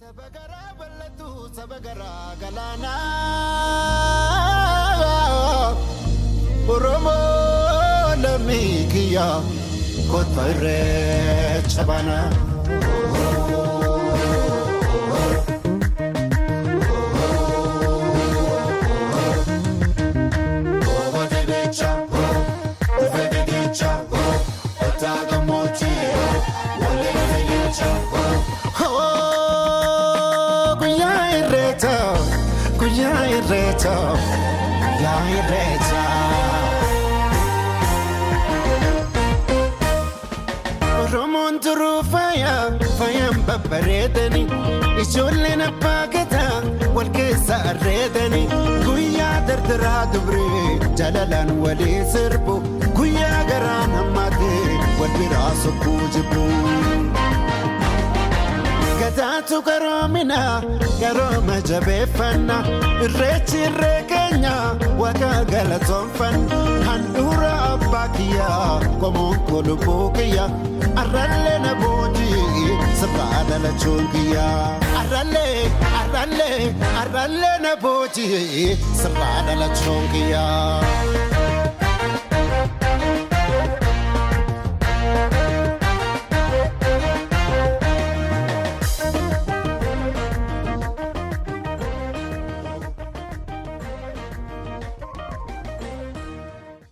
Sabagara balatu sabagara galana Oromo lamikiya kotare chabana Baredani, ijoolleen abbaa gataa wal keessa arreedani guyyaa dardaraa dubree jalalaan walii sirbu guyyaa garaan hammaatee wal biraa sokkuu jibbu. Gadaatu garoomina garooma jabeeffanna irreechi irree keenya waaqa galatoonfanna handhuura abbaa kiyyaa qomoon kolubbuu kiyya arrallee na boojii sirraadha lachuun kiyyaa arrallee na boojii sirraadha lachuun kiyyaa.